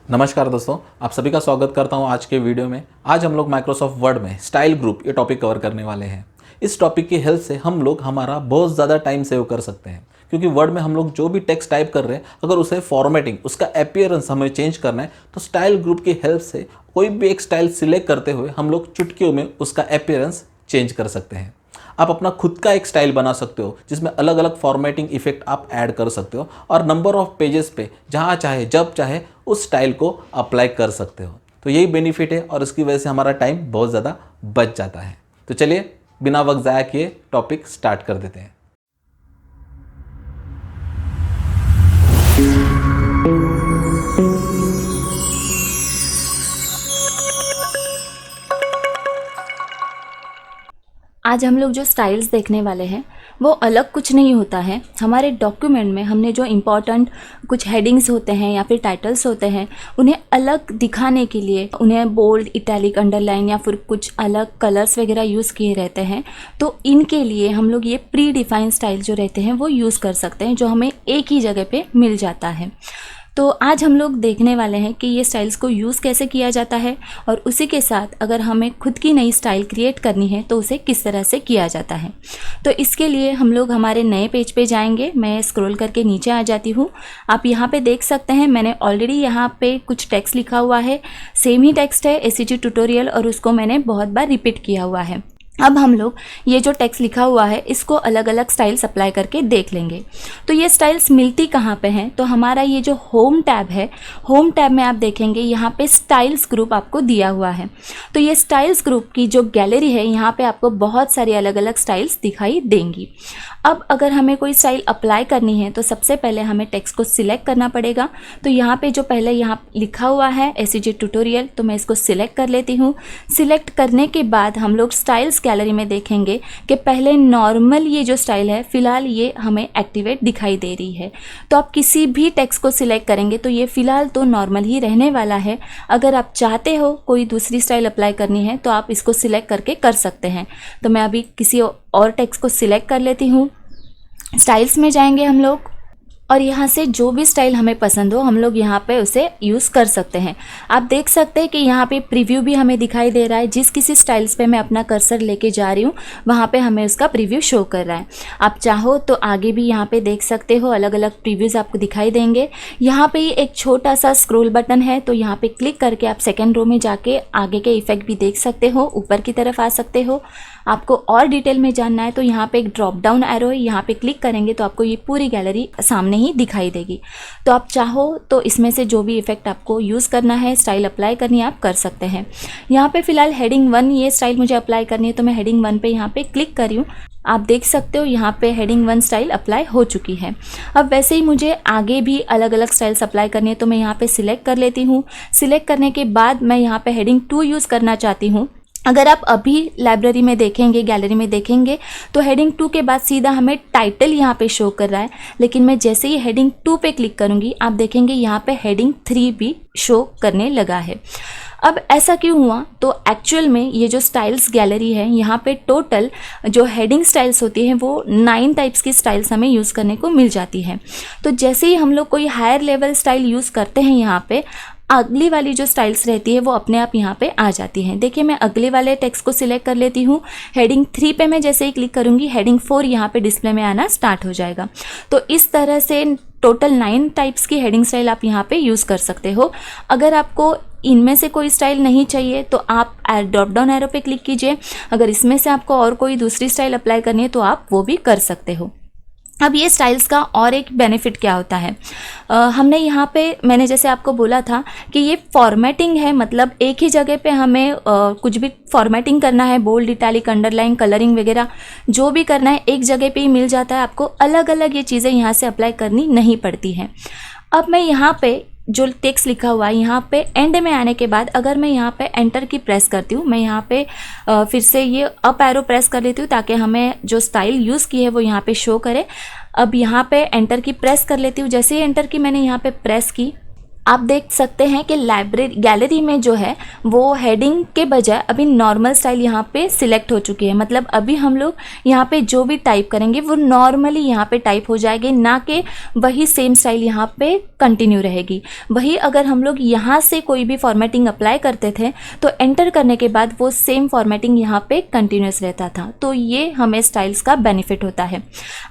नमस्कार दोस्तों, आप सभी का स्वागत करता हूं आज के वीडियो में। आज हम लोग माइक्रोसॉफ्ट वर्ड में स्टाइल ग्रुप ये टॉपिक कवर करने वाले हैं। इस टॉपिक की हेल्प से हम लोग हमारा बहुत ज़्यादा टाइम सेव कर सकते हैं, क्योंकि वर्ड में हम लोग जो भी टेक्स्ट टाइप कर रहे हैं, अगर उसे फॉर्मेटिंग, उसका अपीयरेंस हमें चेंज करना है तो स्टाइल ग्रुप की हेल्प से कोई भी एक स्टाइल सिलेक्ट करते हुए हम लोग चुटकियों में उसका अपीयरेंस चेंज कर सकते हैं। आप अपना खुद का एक स्टाइल बना सकते हो जिसमें अलग अलग फॉर्मेटिंग इफेक्ट आप ऐड कर सकते हो और नंबर ऑफ पेजेस पे जहाँ चाहे जब चाहे उस स्टाइल को अप्लाई कर सकते हो। तो यही बेनिफिट है और इसकी वजह से हमारा टाइम बहुत ज़्यादा बच जाता है। तो चलिए बिना वक्त ज़ाया किए टॉपिक स्टार्ट कर देते हैं। आज हम लोग जो स्टाइल्स देखने वाले हैं वो अलग कुछ नहीं होता है। हमारे डॉक्यूमेंट में हमने जो इम्पॉर्टेंट कुछ हेडिंग्स होते हैं या फिर टाइटल्स होते हैं, उन्हें अलग दिखाने के लिए उन्हें बोल्ड, इटैलिक, अंडरलाइन या फिर कुछ अलग कलर्स वगैरह यूज़ किए रहते हैं। तो इनके लिए हम लोग ये प्री डिफाइन स्टाइल जो रहते हैं वो यूज़ कर सकते हैं, जो हमें एक ही जगह पे मिल जाता है। तो आज हम लोग देखने वाले हैं कि ये स्टाइल्स को यूज़ कैसे किया जाता है और उसी के साथ अगर हमें खुद की नई स्टाइल क्रिएट करनी है तो उसे किस तरह से किया जाता है। तो इसके लिए हम लोग हमारे नए पेज पे जाएंगे। मैं स्क्रॉल करके नीचे आ जाती हूँ। आप यहाँ पे देख सकते हैं मैंने ऑलरेडी यहाँ पे कुछ टेक्स्ट लिखा हुआ है। सेम ही टेक्स्ट है एसीजी ट्यूटोरियल और उसको मैंने बहुत बार रिपीट किया हुआ है। अब हम लोग ये जो टेक्स्ट लिखा हुआ है इसको अलग अलग स्टाइल्स अप्लाई करके देख लेंगे। तो ये स्टाइल्स मिलती कहाँ पे हैं? तो हमारा ये जो होम टैब है, होम टैब में आप देखेंगे यहाँ पे स्टाइल्स ग्रुप आपको दिया हुआ है। तो ये स्टाइल्स ग्रुप की जो गैलरी है यहाँ पे आपको बहुत सारी अलग अलग स्टाइल्स दिखाई देंगी। अब अगर हमें कोई स्टाइल अप्लाई करनी है तो सबसे पहले हमें टेक्स्ट को सिलेक्ट करना पड़ेगा। तो यहाँ पे जो पहले यहाँ लिखा हुआ है एसीजी ट्यूटोरियल, तो मैं इसको सिलेक्ट कर लेती हूँ। सिलेक्ट करने के बाद हम लोग स्टाइल्स गैलरी में देखेंगे कि पहले नॉर्मल ये जो स्टाइल है फ़िलहाल ये हमें एक्टिवेट दिखाई दे रही है। तो आप किसी भी टेक्स्ट को सिलेक्ट करेंगे तो ये फ़िलहाल तो नॉर्मल ही रहने वाला है। अगर आप चाहते हो कोई दूसरी स्टाइल अप्लाई करनी है तो आप इसको सिलेक्ट करके कर सकते हैं। तो मैं अभी किसी और टेक्स्ट को सिलेक्ट कर लेती हूँ। स्टाइल्स में जाएंगे हम लोग और यहाँ से जो भी स्टाइल हमें पसंद हो हम लोग यहाँ पे उसे यूज़ कर सकते हैं। आप देख सकते हैं कि यहाँ पे प्रीव्यू भी हमें दिखाई दे रहा है। जिस किसी स्टाइल्स पे मैं अपना कर्सर लेके जा रही हूँ वहाँ पे हमें उसका प्रीव्यू शो कर रहा है। आप चाहो तो आगे भी यहाँ पे देख सकते हो, अलग अलग प्रीव्यूज़ आपको दिखाई देंगे। यहाँ पे एक छोटा सा स्क्रॉल बटन है, तो यहाँ पे क्लिक करके आप सेकेंड रो में जाके आगे के इफेक्ट भी देख सकते हो, ऊपर की तरफ आ सकते हो। आपको और डिटेल में जानना है तो यहाँ पे एक ड्रॉप डाउन एरो है, यहाँ पे क्लिक करेंगे तो आपको ये पूरी गैलरी सामने ही दिखाई देगी। तो आप चाहो तो इसमें से जो भी इफेक्ट आपको यूज़ करना है, स्टाइल अप्लाई करनी है, आप कर सकते हैं। यहाँ पे फिलहाल हेडिंग 1 ये स्टाइल मुझे अप्लाई करनी है, तो मैं हेडिंग 1 पे यहाँ पे क्लिक कर रही हूँ। आप देख सकते हो यहाँ पे हेडिंग 1 स्टाइल अप्लाई हो चुकी है। अब वैसे ही मुझे आगे भी अलग अलग स्टाइल्स अप्लाई करनी है, तो मैं यहाँ पे सिलेक्ट कर लेती हूँ। सिलेक्ट करने के बाद मैं यहाँ पे हेडिंग 2 यूज़ करना चाहती हूँ। अगर आप अभी लाइब्रेरी में देखेंगे, गैलरी में देखेंगे तो हेडिंग 2 के बाद सीधा हमें टाइटल यहाँ पे शो कर रहा है, लेकिन मैं जैसे ही हेडिंग 2 पे क्लिक करूँगी आप देखेंगे यहाँ पे हेडिंग 3 भी शो करने लगा है। अब ऐसा क्यों हुआ? तो एक्चुअल में ये जो स्टाइल्स गैलरी है यहाँ पे टोटल जो हेडिंग स्टाइल्स होती हैं वो 9 टाइप्स की स्टाइल्स हमें यूज़ करने को मिल जाती है। तो जैसे ही हम लोग कोई हायर लेवल स्टाइल यूज़ करते हैं यहाँ पे अगली वाली जो स्टाइल्स रहती है वो अपने आप यहाँ पे आ जाती हैं। देखिए मैं अगले वाले टेक्स्ट को सिलेक्ट कर लेती हूँ। हेडिंग 3 पे मैं जैसे ही क्लिक करूँगी हेडिंग 4 यहाँ पे डिस्प्ले में आना स्टार्ट हो जाएगा। तो इस तरह से टोटल 9 टाइप्स की हेडिंग स्टाइल आप यहाँ पे यूज़ कर सकते हो। अगर आपको इनमें से कोई स्टाइल नहीं चाहिए तो आप ड्रॉप डाउन एरो पे क्लिक कीजिए। अगर इसमें से आपको और कोई दूसरी स्टाइल अप्लाई करनी है तो आप वो भी कर सकते हो। अब ये स्टाइल्स का और एक बेनिफिट क्या होता है, हमने यहाँ पे मैंने जैसे आपको बोला था कि ये फॉर्मेटिंग है, मतलब एक ही जगह पे हमें कुछ भी फॉर्मेटिंग करना है, बोल्ड, इटैलिक, अंडरलाइन, कलरिंग वगैरह जो भी करना है एक जगह पे ही मिल जाता है। आपको अलग अलग ये चीज़ें यहाँ से अप्लाई करनी नहीं पड़ती हैं। अब मैं यहाँ पे जो टेक्स्ट लिखा हुआ है यहाँ पे एंड में आने के बाद अगर मैं यहाँ पे एंटर की प्रेस करती हूँ, मैं यहाँ पे फिर से ये अप एरो प्रेस कर लेती हूँ ताकि हमें जो स्टाइल यूज़ की है वो यहाँ पे शो करे। अब यहाँ पे एंटर की प्रेस कर लेती हूँ। जैसे ही एंटर की मैंने यहाँ पे प्रेस की आप देख सकते हैं कि गैलरी में जो है वो हेडिंग के बजाय अभी नॉर्मल स्टाइल यहाँ पे सिलेक्ट हो चुकी है। मतलब अभी हम लोग यहाँ पे जो भी टाइप करेंगे वो नॉर्मली यहाँ पे टाइप हो जाएगी, ना कि वही सेम स्टाइल यहाँ पे कंटिन्यू रहेगी। वही अगर हम लोग यहाँ से कोई भी फॉर्मेटिंग अप्लाई करते थे तो एंटर करने के बाद वो सेम फॉर्मेटिंग यहाँ पे कंटिन्यूस रहता था। तो ये हमें स्टाइल्स का बेनिफिट होता है।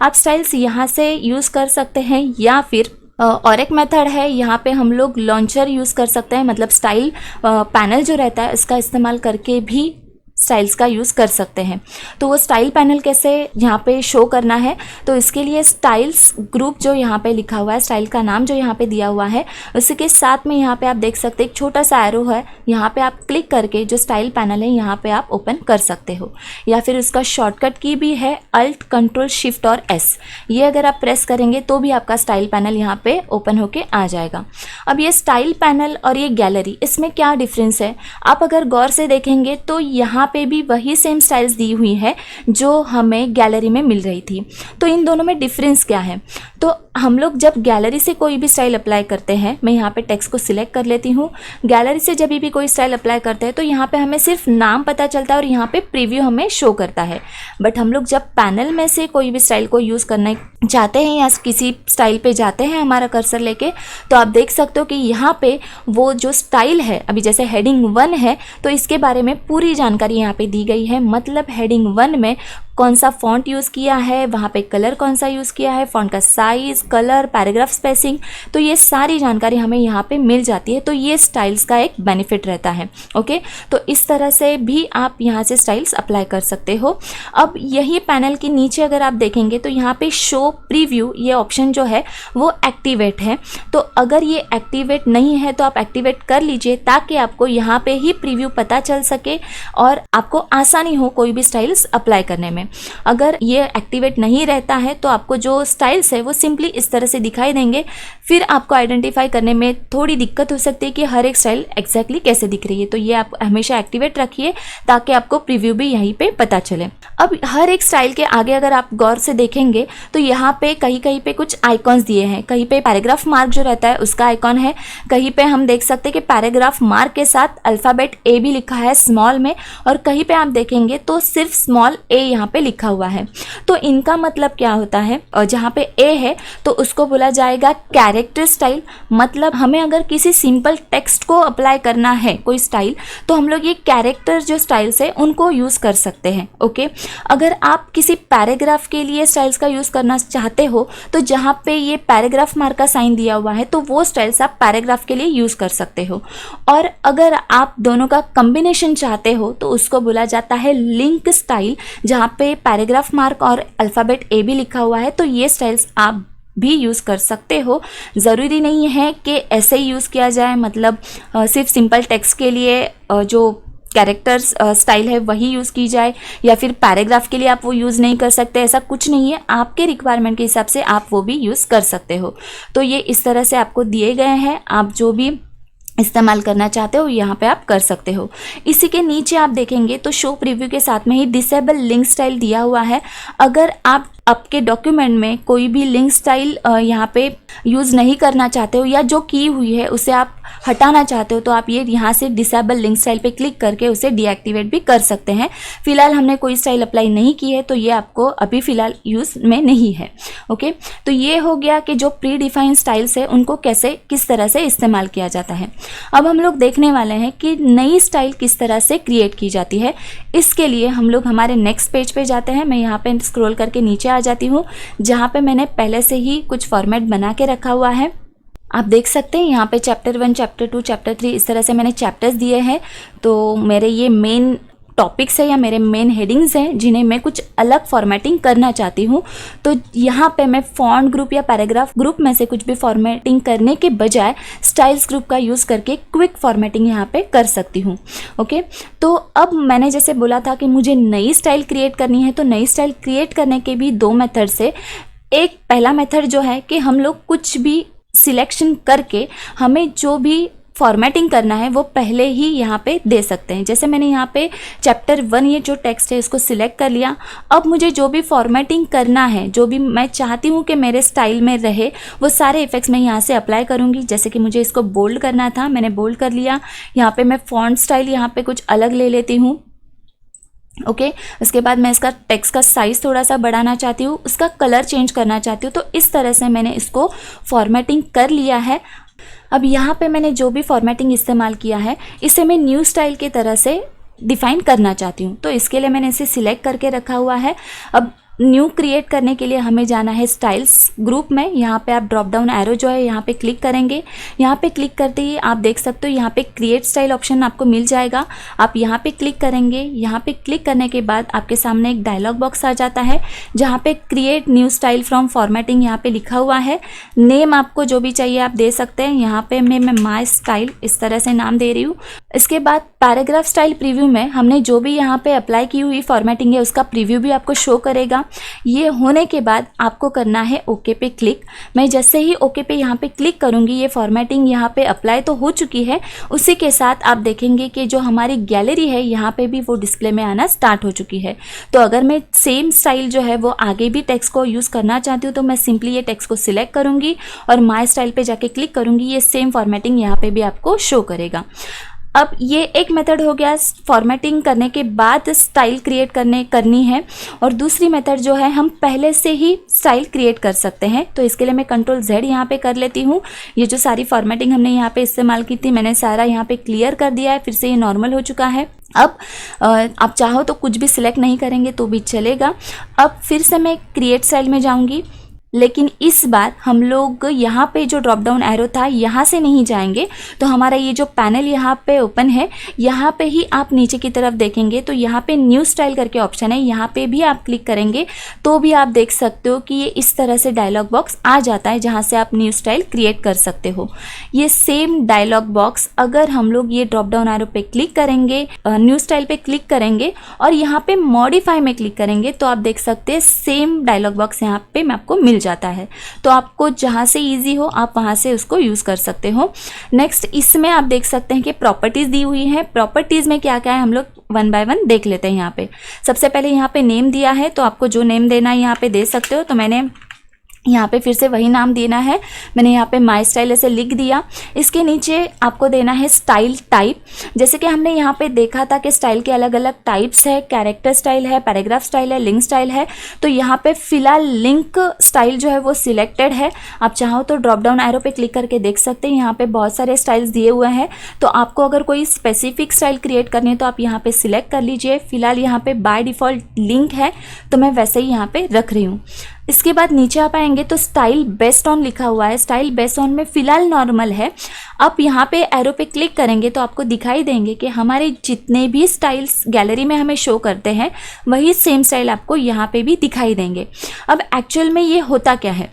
आप स्टाइल्स यहाँ से यूज़ कर सकते हैं या फिर और एक मेथड है, यहाँ पे हम लोग लॉन्चर यूज़ कर सकते हैं। मतलब स्टाइल पैनल जो रहता है इसका इस्तेमाल करके भी स्टाइल्स का यूज़ कर सकते हैं। तो वो स्टाइल पैनल कैसे यहाँ पे शो करना है, तो इसके लिए स्टाइल्स ग्रुप जो यहाँ पे लिखा हुआ है, स्टाइल का नाम जो यहाँ पे दिया हुआ है, उसी के साथ में यहाँ पे आप देख सकते हैं एक छोटा सा एरो है, यहाँ पे आप क्लिक करके जो स्टाइल पैनल है यहाँ पे आप ओपन कर सकते हो। या फिर उसका शॉर्टकट की भी है अल्ट कंट्रोल शिफ्ट और एस, ये अगर आप प्रेस करेंगे तो भी आपका स्टाइल पैनल यहाँ पे ओपन होके आ जाएगा। अब ये स्टाइल पैनल और ये गैलरी, इसमें क्या डिफरेंस है, आप अगर गौर से देखेंगे तो यहाँ पे भी वही सेम स्टाइल्स दी हुई है जो हमें गैलरी में मिल रही थी। तो इन दोनों में डिफरेंस क्या है, तो हम लोग जब गैलरी से कोई भी स्टाइल अप्लाई करते हैं, मैं यहाँ पे टेक्स्ट को सिलेक्ट कर लेती हूँ। गैलरी से जब भी कोई स्टाइल अप्लाई करते हैं तो यहाँ पे हमें सिर्फ नाम पता चलता है और यहाँ पे प्रीव्यू हमें शो करता है। बट हम लोग जब पैनल में से कोई भी स्टाइल को यूज़ करना चाहते हैं या किसी स्टाइल पे जाते हैं हमारा कर्सर लेके, तो आप देख सकते हो कि यहाँ पे वो जो स्टाइल है, अभी जैसे हेडिंग 1 है तो इसके बारे में पूरी जानकारी यहाँ पे दी गई है। मतलब हेडिंग 1 में कौन सा फॉन्ट यूज़ किया है, वहाँ पे कलर कौन सा यूज़ किया है, फॉन्ट का साइज़, कलर, पैराग्राफ स्पेसिंग, तो ये सारी जानकारी हमें यहाँ पे मिल जाती है। तो ये स्टाइल्स का एक बेनिफिट रहता है। ओके, तो इस तरह से भी आप यहाँ से स्टाइल्स अप्लाई कर सकते हो। अब यही पैनल के नीचे अगर आप देखेंगे तो यहाँ पे शो प्रीव्यू ये ऑप्शन जो है वो एक्टिवेट है। तो अगर ये एक्टिवेट नहीं है तो आप एक्टिवेट कर लीजिए ताकि आपको यहाँ पे ही प्रीव्यू पता चल सके और आपको आसानी हो कोई भी स्टाइल्स अप्लाई करने में। अगर ये एक्टिवेट नहीं रहता है तो आपको जो स्टाइल्स है वो सिंपली इस तरह से दिखाई देंगे, फिर आपको आइडेंटिफाई करने में थोड़ी दिक्कत हो सकती है कि हर एक स्टाइल एग्जैक्टली कैसे दिख रही है। तो ये आप हमेशा एक्टिवेट रखिए ताकि आपको प्रीव्यू भी यहीं पे पता चले। अब हर एक स्टाइल के आगे अगर आप गौर से देखेंगे तो यहाँ पे कहीं कहीं पे कुछ आइकॉन्स दिए हैं। कहीं पे पैराग्राफ मार्क जो रहता है उसका आइकॉन है, कहीं पे हम देख सकते हैं कि पैराग्राफ मार्क के साथ अल्फ़ाबेट ए भी लिखा है स्मॉल में, और कहीं पे आप देखेंगे तो सिर्फ स्मॉल ए यहाँ पे लिखा हुआ है। तो इनका मतलब क्या होता है, और जहाँ पे ए है तो उसको बोला जाएगा कैरेक्टर स्टाइल। मतलब हमें अगर किसी सिंपल टेक्स्ट को अप्लाई करना है कोई स्टाइल तो हम लोग ये कैरेक्टर जो स्टाइल्स है उनको यूज़ कर सकते हैं। ओके, अगर आप किसी पैराग्राफ के लिए स्टाइल्स का यूज़ करना चाहते हो तो जहाँ पे ये पैराग्राफ मार्क का साइन दिया हुआ है तो वो स्टाइल्स आप पैराग्राफ के लिए यूज़ कर सकते हो। और अगर आप दोनों का कॉम्बिनेशन चाहते हो तो उसको बोला जाता है लिंक स्टाइल, जहाँ पे पैराग्राफ मार्क और अल्फ़ाबेट ए भी लिखा हुआ है। तो ये स्टाइल्स आप भी यूज़ कर सकते हो। ज़रूरी नहीं है कि ऐसे ही यूज़ किया जाए, मतलब सिर्फ सिंपल टेक्स्ट के लिए जो कैरेक्टर्स स्टाइल है वही यूज़ की जाए, या फिर पैराग्राफ के लिए आप वो यूज़ नहीं कर सकते, ऐसा कुछ नहीं है। आपके रिक्वायरमेंट के हिसाब से आप वो भी यूज़ कर सकते हो। तो ये इस तरह से आपको दिए गए हैं, आप जो भी इस्तेमाल करना चाहते हो यहाँ पे आप कर सकते हो। इसी के नीचे आप देखेंगे तो शो प्रीव्यू के साथ में ही डिसेबल लिंक स्टाइल दिया हुआ है। अगर आप आपके डॉक्यूमेंट में कोई भी लिंक स्टाइल यहाँ पे यूज़ नहीं करना चाहते हो या जो की हुई है उसे आप हटाना चाहते हो तो आप ये यहाँ से डिसेबल लिंक स्टाइल पे क्लिक करके उसे डीएक्टिवेट भी कर सकते हैं। फिलहाल हमने कोई स्टाइल अप्लाई नहीं की है तो ये आपको अभी फ़िलहाल यूज़ में नहीं है। ओके, तो ये हो गया कि जो प्री डिफाइंड स्टाइल्स है उनको कैसे किस तरह से इस्तेमाल किया जाता है। अब हम लोग देखने वाले हैं कि नई स्टाइल किस तरह से क्रिएट की जाती है। इसके लिए हम लोग हमारे नेक्स्ट पेज पे जाते हैं। मैं यहाँ पे स्क्रॉल करके नीचे आ जाती हूँ जहाँ पे मैंने पहले से ही कुछ फॉर्मेट बना के रखा हुआ है। आप देख सकते हैं यहाँ पे चैप्टर 1, चैप्टर 2, चैप्टर 3 इस तरह से मैंने चैप्टर्स दिए हैं। तो मेरे ये मेन टॉपिक्स है या मेरे मेन हेडिंग्स हैं जिन्हें मैं कुछ अलग फॉर्मेटिंग करना चाहती हूँ। तो यहाँ पे मैं फॉन्ट ग्रुप या पैराग्राफ ग्रुप में से कुछ भी फॉर्मेटिंग करने के बजाय स्टाइल्स ग्रुप का यूज़ करके क्विक फॉर्मेटिंग यहाँ पे कर सकती हूँ। ओके, तो अब मैंने जैसे बोला था कि मुझे नई स्टाइल क्रिएट करनी है, तो नई स्टाइल क्रिएट करने के भी दो मेथड्स है। एक पहला मेथड जो है कि हम लोग कुछ भी सिलेक्शन करके हमें जो भी फॉर्मेटिंग करना है वो पहले ही यहाँ पे दे सकते हैं। जैसे मैंने यहाँ पे चैप्टर 1 ये जो टेक्स्ट है इसको सिलेक्ट कर लिया। अब मुझे जो भी फॉर्मेटिंग करना है, जो भी मैं चाहती हूँ कि मेरे स्टाइल में रहे, वो सारे इफेक्ट्स मैं यहाँ से अप्लाई करूँगी। जैसे कि मुझे इसको बोल्ड करना था, मैंने बोल्ड कर लिया। यहाँ पे मैं फॉन्ट स्टाइल यहाँ पे कुछ अलग ले लेती हूँ। ओके उसके बाद मैं इसका टेक्स्ट का साइज़ थोड़ा सा बढ़ाना चाहती हूँ, उसका कलर चेंज करना चाहती हूँ। तो इस तरह से मैंने इसको फॉर्मेटिंग कर लिया है। अब यहाँ पे मैंने जो भी फॉर्मेटिंग इस्तेमाल किया है इसे मैं न्यू स्टाइल की तरह से डिफ़ाइन करना चाहती हूँ। तो इसके लिए मैंने इसे सिलेक्ट करके रखा हुआ है। अब न्यू क्रिएट करने के लिए हमें जाना है स्टाइल्स ग्रुप में। यहाँ पे आप ड्रॉप डाउन एरो जो है यहाँ पे क्लिक करेंगे। यहाँ पे क्लिक करते ही आप देख सकते हो यहाँ पे क्रिएट स्टाइल ऑप्शन आपको मिल जाएगा। आप यहाँ पे क्लिक करेंगे। यहाँ पे क्लिक करने के बाद आपके सामने एक डायलॉग बॉक्स आ जाता है जहाँ पे create new style from formatting यहाँ पे लिखा हुआ है। नेम आपको जो भी चाहिए आप दे सकते हैं। यहाँ पे मैं माई स्टाइल इस तरह से नाम दे रही हूँ। इसके बाद पैराग्राफ स्टाइल प्रीव्यू में हमने जो भी यहाँ पे अप्लाई की हुई फॉर्मेटिंग है उसका प्रीव्यू भी आपको शो करेगा। ये होने के बाद आपको करना है ओके पे क्लिक। मैं जैसे ही ओके पे यहाँ पे क्लिक करूँगी ये फॉर्मेटिंग यहाँ पे अप्लाई तो हो चुकी है। उसी के साथ आप देखेंगे कि जो हमारी गैलरी है यहाँ पे भी वो डिस्प्ले में आना स्टार्ट हो चुकी है। तो अगर मैं सेम स्टाइल जो है वो आगे भी टेक्स्ट को यूज़ करना चाहती हूँ तो मैं सिंपली ये टेक्स्ट को सिलेक्ट करूँगी और माई स्टाइल पे जाके क्लिक करूँगी। ये सेम फॉर्मेटिंग यहाँ पे भी आपको शो करेगा। अब ये एक मेथड हो गया फॉर्मेटिंग करने के बाद स्टाइल क्रिएट करनी है। और दूसरी मेथड जो है हम पहले से ही स्टाइल क्रिएट कर सकते हैं। तो इसके लिए मैं Ctrl+Z यहाँ पे कर लेती हूँ। ये जो सारी फॉर्मेटिंग हमने यहाँ पे इस्तेमाल की थी मैंने सारा यहाँ पे क्लियर कर दिया है। फिर से ये नॉर्मल हो चुका है। अब आप चाहो तो कुछ भी सिलेक्ट नहीं करेंगे तो भी चलेगा। अब फिर से मैं क्रिएट स्टाइल में जाऊँगी, लेकिन इस बार हम लोग यहाँ पे जो ड्रॉप डाउन एरो था यहाँ से नहीं जाएंगे। तो हमारा ये जो पैनल यहाँ पे ओपन है यहाँ पे ही आप नीचे की तरफ देखेंगे तो यहाँ पे न्यू स्टाइल करके ऑप्शन है। यहाँ पे भी आप क्लिक करेंगे तो भी आप देख सकते हो कि ये इस तरह से डायलॉग बॉक्स आ जाता है जहाँ से आप न्यू स्टाइल क्रिएट कर सकते हो। ये सेम डायलॉग बॉक्स अगर हम लोग ये ड्रॉप डाउन एरो पे क्लिक करेंगे, न्यू स्टाइल पे क्लिक करेंगे और यहाँ पे मॉडिफाई में क्लिक करेंगे तो आप देख सकते हैं सेम डायलॉग बॉक्स यहाँ पे आपको मिल जाता है। तो आपको जहां से इजी हो आप वहां से उसको यूज कर सकते हो। नेक्स्ट इसमें आप देख सकते हैं कि प्रॉपर्टीज दी हुई है। प्रॉपर्टीज में क्या क्या है हम लोग वन बाय वन देख लेते हैं। यहाँ पे सबसे पहले यहाँ पे नेम दिया है तो आपको जो नेम देना है यहाँ पे दे सकते हो। तो मैंने यहाँ पे फिर से वही नाम देना है। मैंने यहाँ पे माई स्टाइल ऐसे लिख दिया। इसके नीचे आपको देना है स्टाइल टाइप। जैसे कि हमने यहाँ पे देखा था कि स्टाइल के अलग अलग टाइप्स है, कैरेक्टर स्टाइल है, पैराग्राफ स्टाइल है, लिंक स्टाइल है। तो यहाँ पे फिलहाल लिंक स्टाइल जो है वो सिलेक्टेड है। आप चाहो तो ड्रॉप डाउन एरो पे क्लिक करके देख सकते हैं। यहाँ पे बहुत सारे स्टाइल्स दिए हुए हैं। तो आपको अगर कोई स्पेसिफिक स्टाइल क्रिएट करनी है तो आप यहाँ पे सिलेक्ट कर लीजिए। फिलहाल यहाँ पे बाय डिफ़ॉल्ट लिंक है तो मैं वैसे ही यहाँ पे रख रही हूँ। इसके बाद नीचे आप आएंगे तो स्टाइल बेस्ड ऑन लिखा हुआ है। स्टाइल बेस्ड ऑन में फिलहाल नॉर्मल है। आप यहाँ पे एरो पे क्लिक करेंगे तो आपको दिखाई देंगे कि हमारे जितने भी स्टाइल्स गैलरी में हमें शो करते हैं वही सेम स्टाइल आपको यहाँ पे भी दिखाई देंगे। अब एक्चुअल में ये होता क्या है,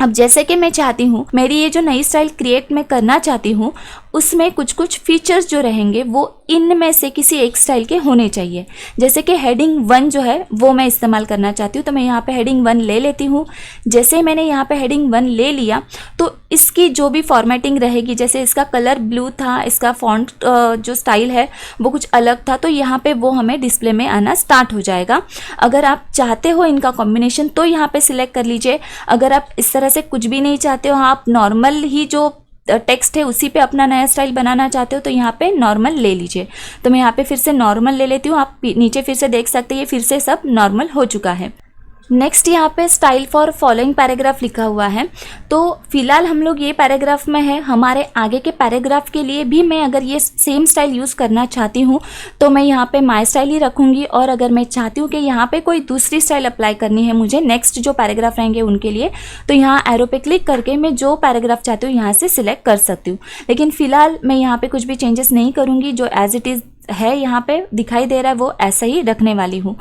अब जैसे कि मैं चाहती हूँ मेरी ये जो नई स्टाइल क्रिएट मैं करना चाहती हूँ उसमें कुछ कुछ फीचर्स जो रहेंगे वो इनमें से किसी एक स्टाइल के होने चाहिए। जैसे कि हेडिंग 1 जो है वो मैं इस्तेमाल करना चाहती हूँ तो मैं यहाँ पे हेडिंग 1 ले लेती हूँ। जैसे मैंने यहाँ पे हेडिंग 1 ले लिया तो इसकी जो भी फॉर्मेटिंग रहेगी, जैसे इसका कलर ब्लू था, इसका फॉन्ट जो स्टाइल है वो कुछ अलग था, तो यहाँ पे वो हमें डिस्प्ले में आना स्टार्ट हो जाएगा। अगर आप चाहते हो इनका कॉम्बिनेशन तो यहाँ पे सिलेक्ट कर लीजिए। अगर आप इस तरह से कुछ भी नहीं चाहते हो, आप नॉर्मल ही जो टेक्स्ट है उसी पे अपना नया स्टाइल बनाना चाहते हो तो यहाँ पे नॉर्मल ले लीजिए। तो मैं यहाँ पे फिर से नॉर्मल ले लेती हूँ। आप नीचे फिर से देख सकते हैं ये फिर से सब नॉर्मल हो चुका है। नेक्स्ट यहाँ पे स्टाइल फॉर फॉलोइंग पैराग्राफ लिखा हुआ है। तो फिलहाल हम लोग ये पैराग्राफ में है। हमारे आगे के पैराग्राफ के लिए भी मैं अगर ये सेम स्टाइल यूज़ करना चाहती हूँ तो मैं यहाँ पे माई स्टाइल ही रखूँगी। और अगर मैं चाहती हूँ कि यहाँ पे कोई दूसरी स्टाइल अप्लाई करनी है मुझे नेक्स्ट जो पैराग्राफ रहेंगे उनके लिए, तो यहाँ एरो पे क्लिक करके मैं जो पैराग्राफ चाहती हूँ यहाँ से सिलेक्ट कर सकती हूँ। लेकिन फ़िलहाल मैं यहाँ पर कुछ भी चेंजेस नहीं करूँगी। जो एज इट इज़ है यहाँ पे दिखाई दे रहा है वो ऐसा ही रखने वाली हूँ।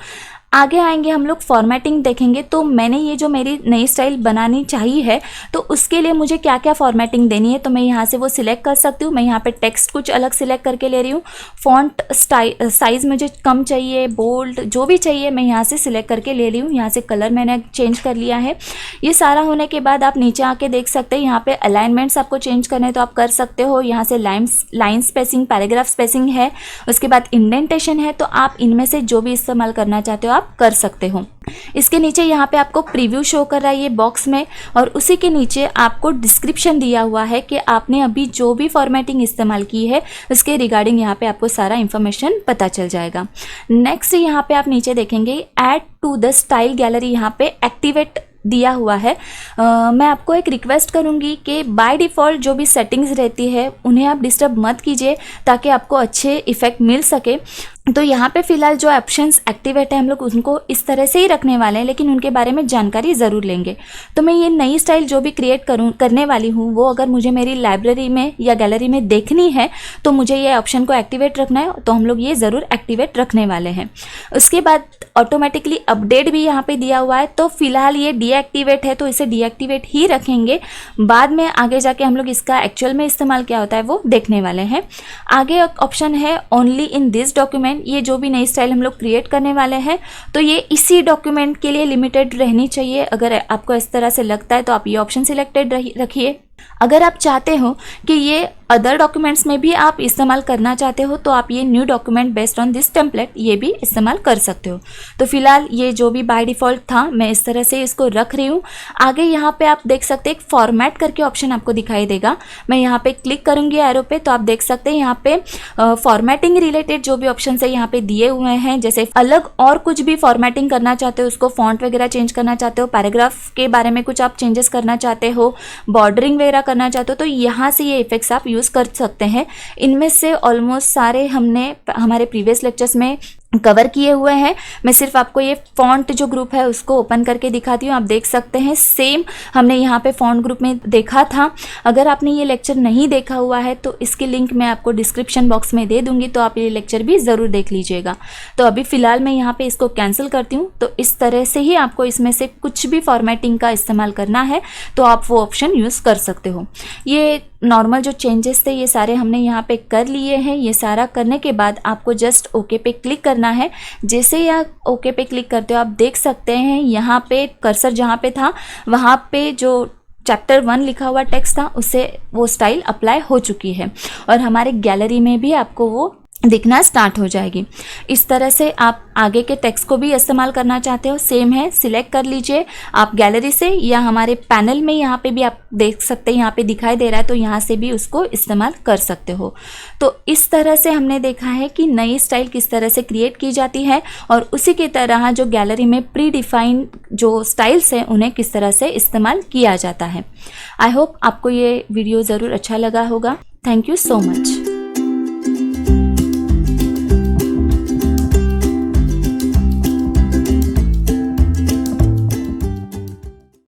आगे आएंगे हम लोग फॉर्मेटिंग देखेंगे। तो मैंने ये जो मेरी नई स्टाइल बनानी चाहिए है तो उसके लिए मुझे क्या क्या फॉर्मेटिंग देनी है, तो मैं यहाँ से वो सिलेक्ट कर सकती हूँ। मैं यहाँ पे टेक्स्ट कुछ अलग सिलेक्ट करके ले रही हूँ। फॉन्ट साइज़ मुझे कम चाहिए, बोल्ड जो भी चाहिए मैं यहाँ से सिलेक्ट करके ले रही हूँ। यहाँ से कलर मैंने चेंज कर लिया है। ये सारा होने के बाद आप नीचे आके देख सकते हैं, यहाँ पे अलाइनमेंट्स आपको चेंज करने तो आप कर सकते हो। यहाँ से लाइन स्पेसिंग, पैराग्राफ स्पेसिंग है, उसके बाद इंडेंटेशन है, तो आप इनमें से जो भी इस्तेमाल करना चाहते हो आप कर सकते हो। इसके नीचे यहाँ पे आपको प्रीव्यू शो कर रहा है ये बॉक्स में, और उसी के नीचे आपको डिस्क्रिप्शन दिया हुआ है कि आपने अभी जो भी फॉर्मेटिंग इस्तेमाल की है उसके रिगार्डिंग यहाँ पे आपको सारा इन्फॉर्मेशन पता चल जाएगा। नेक्स्ट यहाँ पे आप नीचे देखेंगे add to the style gallery, यहाँ पे एक्टिवेट दिया हुआ है। मैं आपको एक रिक्वेस्ट करूंगी कि बाय डिफ़ॉल्ट जो भी सेटिंग्स रहती है उन्हें आप डिस्टर्ब मत कीजिए ताकि आपको अच्छे इफ़ेक्ट मिल सके। तो यहाँ पे फ़िलहाल जो ऑप्शंस एक्टिवेट है हम लोग उनको इस तरह से ही रखने वाले हैं, लेकिन उनके बारे में जानकारी ज़रूर लेंगे। तो मैं ये नई स्टाइल जो भी क्रिएट करने वाली हूँ वो अगर मुझे मेरी लाइब्रेरी में या गैलरी में देखनी है तो मुझे ये ऑप्शन को एक्टिवेट रखना है, तो हम लोग ये ज़रूर एक्टिवेट रखने वाले हैं। उसके बाद ऑटोमेटिकली अपडेट भी यहाँ पे दिया हुआ है, तो फिलहाल ये डीएक्टिवेट है तो इसे डीएक्टिवेट ही रखेंगे। बाद में आगे जाके हम लोग इसका एक्चुअल में इस्तेमाल क्या होता है वो देखने वाले हैं। आगे ऑप्शन है ओनली इन दिस डॉक्यूमेंट, ये जो भी नई स्टाइल हम लोग क्रिएट करने वाले हैं तो ये इसी डॉक्यूमेंट के लिए लिमिटेड रहनी चाहिए। अगर आपको इस तरह से लगता है तो आप ये ऑप्शन सिलेक्टेड रखिए। अगर आप चाहते हो कि ये अदर डॉक्यूमेंट्स में भी आप इस्तेमाल करना चाहते हो तो आप ये new document based on this template ये भी इस्तेमाल कर सकते हो। तो फिलहाल ये जो भी बाय डिफ़ॉल्ट था मैं इस तरह से इसको रख रही हूँ। आगे यहाँ पे आप देख सकते हैं एक फॉर्मेट करके ऑप्शन आपको दिखाई देगा। मैं यहाँ पे क्लिक करूँगी एरो पे तो आप देख सकते हैं यहाँ पे फॉर्मेटिंग रिलेटेड जो भी ऑप्शन है यहाँ पे दिए हुए हैं। जैसे अलग और कुछ भी फॉर्मेटिंग करना चाहते हो, उसको फॉन्ट वगैरह चेंज करना चाहते हो, पैराग्राफ के बारे में कुछ आप चेंजेस करना चाहते हो, बॉर्डरिंग वगैरह करना चाहते हो, तो यहाँ से ये इफेक्ट्स आप यूज़ कर सकते हैं। इनमें से ऑलमोस्ट सारे हमने हमारे प्रीवियस लेक्चर्स में कवर किए हुए हैं। मैं सिर्फ आपको ये फॉन्ट जो ग्रुप है उसको ओपन करके दिखाती हूँ। आप देख सकते हैं सेम हमने यहाँ पे फॉन्ट ग्रुप में देखा था। अगर आपने ये लेक्चर नहीं देखा हुआ है तो इसकी लिंक मैं आपको डिस्क्रिप्शन बॉक्स में दे दूँगी, तो आप ये लेक्चर भी ज़रूर देख लीजिएगा। तो अभी फ़िलहाल मैं यहाँ पे इसको कैंसिल करती हूँ। तो इस तरह से ही आपको इसमें से कुछ भी फॉर्मेटिंग का इस्तेमाल करना है तो आप वो ऑप्शन यूज़ कर सकते हो। ये नॉर्मल जो चेंजेस थे ये सारे हमने यहाँ पे कर लिए हैं। ये सारा करने के बाद आपको जस्ट ओके पे क्लिक करना है। जैसे ही आप ओके पे क्लिक करते हो आप देख सकते हैं यहाँ पे कर्सर जहाँ पे था वहाँ पे जो चैप्टर 1 लिखा हुआ टेक्स्ट था उससे वो स्टाइल अप्लाई हो चुकी है और हमारे गैलरी में भी आपको वो दिखना स्टार्ट हो जाएगी। इस तरह से आप आगे के टेक्स्ट को भी इस्तेमाल करना चाहते हो, सेम है, सिलेक्ट कर लीजिए आप गैलरी से या हमारे पैनल में यहाँ पे भी आप देख सकते हैं, यहाँ पे दिखाई दे रहा है तो यहाँ से भी उसको इस्तेमाल कर सकते हो। तो इस तरह से हमने देखा है कि नई स्टाइल किस तरह से क्रिएट की जाती है और उसी की तरह जो गैलरी में प्री डिफाइंड जो स्टाइल्स हैं उन्हें किस तरह से इस्तेमाल किया जाता है। आई होप आपको ये वीडियो ज़रूर अच्छा लगा होगा। Thank you so much.